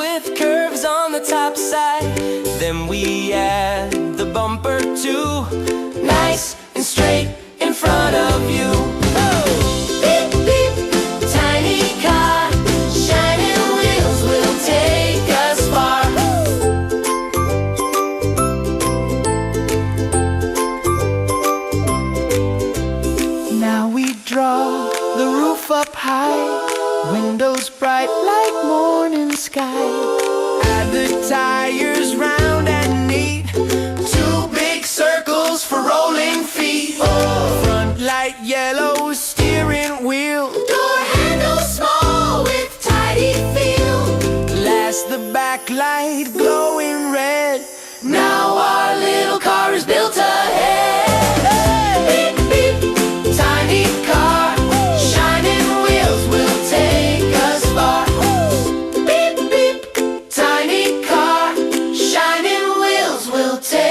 with curves on the top side. Then we add the bumper too, nice and straight in front of you. Oh! Beep, beep, tiny car, shining wheels will take us far. Now we draw the roof up high, windows bright like morning sky. Add the tires round and neat, two big circles for rolling feet. Oh. Front light yellow steering wheel, door handle small with tidy feel. Last the back light glowing red, now our little car is built ahead. Beep, beep, tiny car, shining wheels will take us far. Beep, beep, tiny car, shining wheels will take